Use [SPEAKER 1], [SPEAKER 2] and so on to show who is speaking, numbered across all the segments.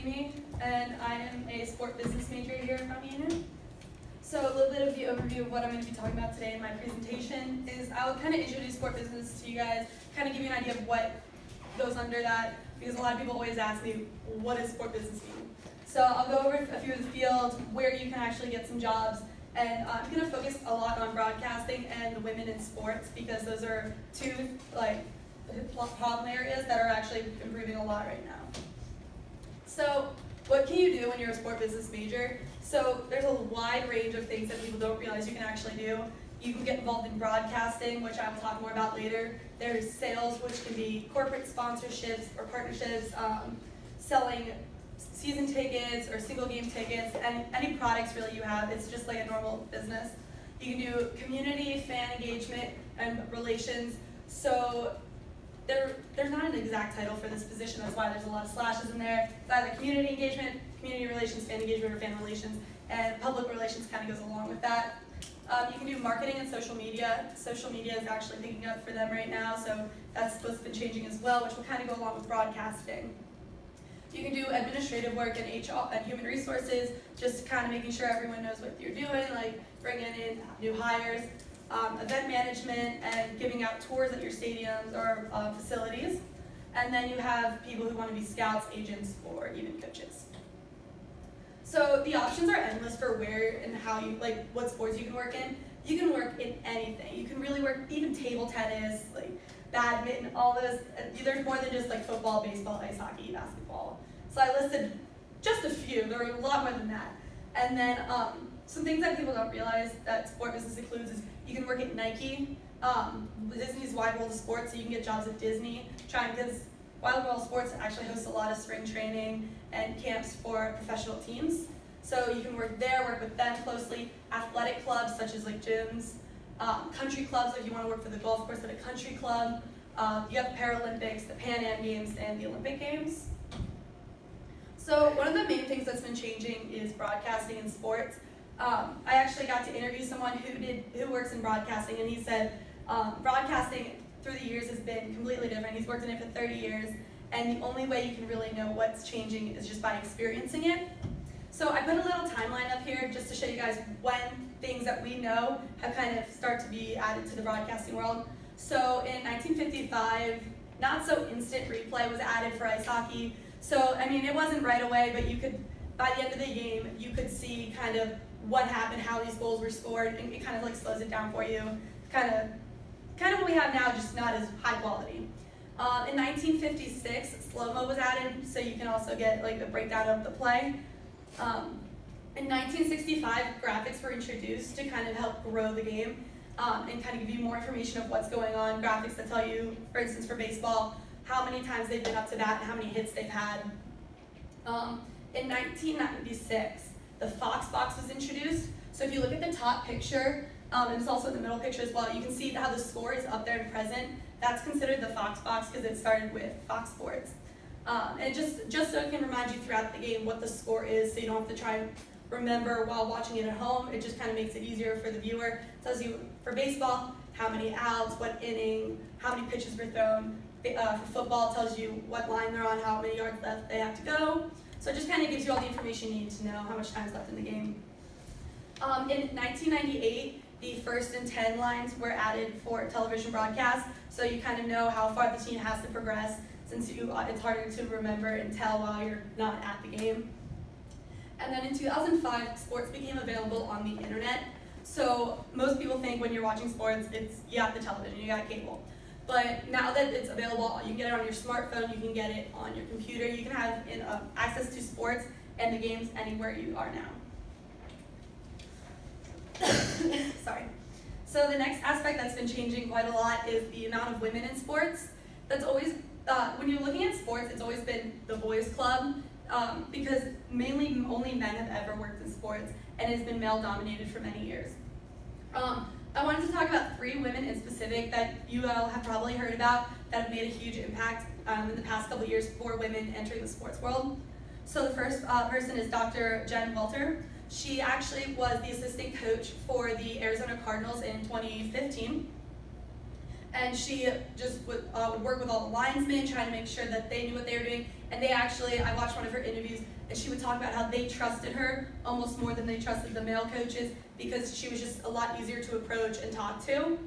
[SPEAKER 1] Amy, and I am a sport business major here at Mount Union. So a little bit of the overview of what I'm going to be talking about today in my presentation is I'll kind of introduce sport business to you guys, kind of give you an idea of what goes under that, because a lot of people always ask me, what does sport business mean? So I'll go over a few of the fields, where you can actually get some jobs, and I'm going to focus a lot on broadcasting and women in sports, because those are two problem areas that are actually improving a lot right now. So what can you do when you're a sport business major? So there's a wide range of things that people don't realize you can actually do. You can get involved in broadcasting, which I will talk more about later. There's sales, which can be corporate sponsorships or partnerships, selling season tickets or single game tickets, and any products really you have. It's just like a normal business. You can do community, fan engagement, and relations. So there's not an exact title for this position. That's why there's a lot of slashes in there. It's either community engagement, community relations, fan engagement, or fan relations, and public relations kind of goes along with that. You can do marketing and social media. Social media is actually picking up for them right now, so that's what's been changing as well, which will kind of go along with broadcasting. You can do administrative work and HR and human resources, just kind of making sure everyone knows what you're doing, like bringing in new hires. Event management and giving out tours at your stadiums or facilities. And then you have people who want to be scouts, agents, or even coaches. So the options are endless for where and how you, like what sports you can work in. You can work in anything. You can really work even table tennis, like badminton, all those. There's more than just like football, baseball, ice hockey, basketball. So I listed just a few. There are a lot more than that. And then some things that people don't realize that sport business includes is you can work at Nike. Disney's Wide World of Sports, so you can get jobs at Disney. Because Wide World of Sports actually hosts a lot of spring training and camps for professional teams. So you can work there, work with them closely. Athletic clubs such as like gyms, country clubs if you want to work for the golf course at a country club. You have the Paralympics, the Pan Am Games, and the Olympic Games. So one of the main things that's been changing is broadcasting in sports. I actually got to interview someone who works in broadcasting, and he said broadcasting through the years has been completely different. He's worked in it for 30 years, and the only way you can really know what's changing is just by experiencing it. So I put a little timeline up here just to show you guys when things that we know have kind of started to be added to the broadcasting world. So in 1955, not so instant replay was added for ice hockey. So I mean, it wasn't right away, but you could, by the end of the game, you could see kind of what happened, how these goals were scored, and it kind of like slows it down for you. Kind of what we have now, just not as high quality. In 1956, slow-mo was added, so you can also get like a breakdown of the play. In 1965, graphics were introduced to kind of help grow the game and kind of give you more information of what's going on. Graphics that tell you, for instance, for baseball, how many times they've been up to bat and how many hits they've had. In 1996, the Fox box was introduced. So if you look at the top picture, and it's also in the middle picture as well, you can see how the score is up there and present. That's considered the Fox box because it started with Fox Sports. And just so it can remind you throughout the game what the score is, so you don't have to try and remember while watching it at home. It just kind of makes it easier for the viewer. It tells you for baseball how many outs, what inning, how many pitches were thrown. For football, it tells you what line they're on, how many yards left they have to go. So it just kind of gives you all the information you need to know how much time is left in the game. In 1998, the 1st and 10 lines were added for television broadcast, so you kind of know how far the team has to progress, since it's harder to remember and tell while you're not at the game. And then in 2005, sports became available on the internet. So most people think when you're watching sports, you have the television, you got cable. But now that it's available, you can get it on your smartphone, you can get it on your computer, you can have access to sports and the games anywhere you are now. Sorry. So the next aspect that's been changing quite a lot is the amount of women in sports. That's always, when you're looking at sports, it's always been the boys' club, because mainly only men have ever worked in sports, and it's been male-dominated for many years. I wanted to talk about 3 women in specific that you all have probably heard about that have made a huge impact in the past couple years for women entering the sports world. So the first person is Dr. Jen Welter. She actually was the assistant coach for the Arizona Cardinals in 2015. and she just would work with all the linesmen, trying to make sure that they knew what they were doing. And they actually, I watched one of her interviews, and she would talk about how they trusted her almost more than they trusted the male coaches, because she was just a lot easier to approach and talk to.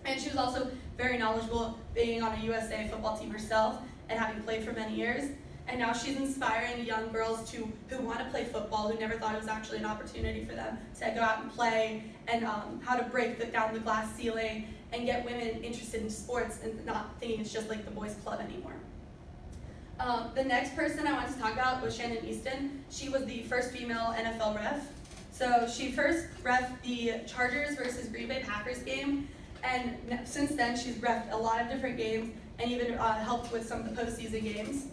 [SPEAKER 1] And she was also very knowledgeable, being on a USA football team herself and having played for many years. And now she's inspiring young girls who want to play football, who never thought it was actually an opportunity for them to go out and play, and how to break down the glass ceiling and get women interested in sports and not thinking it's just like the boys' club anymore. The next person I wanted to talk about was Shannon Easton. She was the first female NFL ref. So she first reffed the Chargers versus Green Bay Packers game, and since then she's reffed a lot of different games and even helped with some of the postseason games.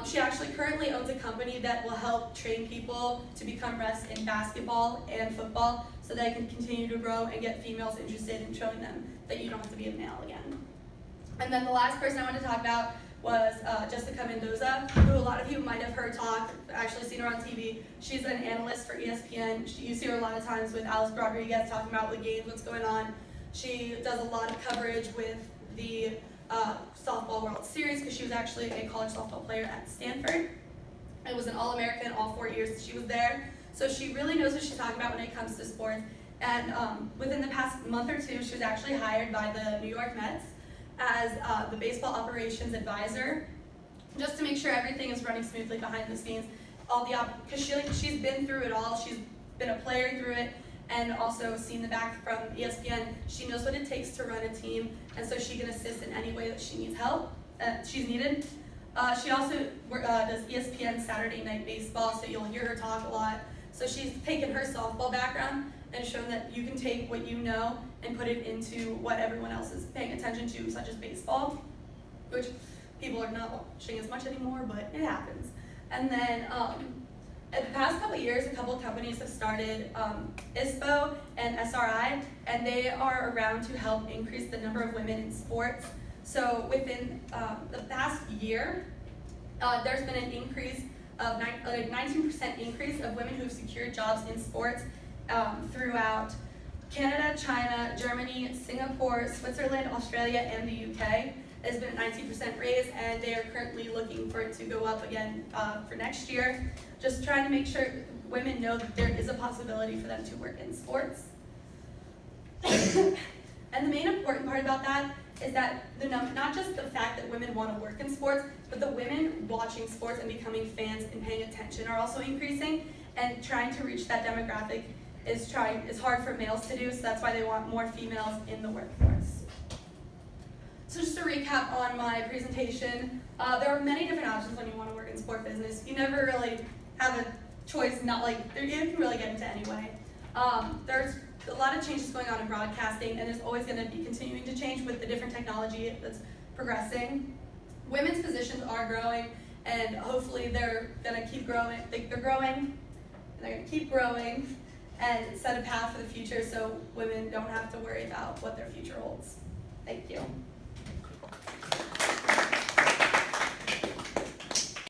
[SPEAKER 1] She actually currently owns a company that will help train people to become refs in basketball and football, so they can continue to grow and get females interested in showing them that you don't have to be a male again. And then the last person I wanted to talk about was Jessica Mendoza, who a lot of you might have heard talk, actually seen her on TV. She's an analyst for ESPN. You see her a lot of times with Alex Rodriguez talking about the games, what's going on. She does a lot of coverage with the Softball World Series, because she was actually a college softball player at Stanford. It was an All-American all 4 years that she was there. So she really knows what she's talking about when it comes to sports. And within the past month or two, she was actually hired by the New York Mets as the baseball operations advisor, just to make sure everything is running smoothly behind the scenes. Because she's been through it all. She's been a player through it, and also seen the back from ESPN. She knows what it takes to run a team, and so she can assist in any way that she needs help, she's needed. She also does ESPN Saturday Night Baseball, so you'll hear her talk a lot. So she's taken her softball background and shown that you can take what you know and put it into what everyone else is paying attention to, such as baseball, which people are not watching as much anymore, but it happens. And then in the past couple of years, a couple of companies have started ISPO and SRI, and they are around to help increase the number of women in sports. So within the past year, there's been an increase of 19% increase of women who've secured jobs in sports throughout Canada, China, Germany, Singapore, Switzerland, Australia, and the UK. There's been a 19% raise, and they are currently looking for it to go up again for next year. Just trying to make sure women know that there is a possibility for them to work in sports. And the main important part about that is that not just the fact that women want to work in sports, but the women watching sports and becoming fans and paying attention are also increasing, and trying to reach that demographic is hard for males to do, so that's why they want more females in the workforce. So just to recap on my presentation, there are many different options when you want to work in sport business. You never really have a choice, you can really get into any way. There's a lot of changes going on in broadcasting, and there's always going to be continuing to change with the different technology that's progressing. Women's positions are growing, and hopefully they're going to keep growing. They're growing, and they're going to keep growing, and set a path for the future so women don't have to worry about what their future holds. Thank you.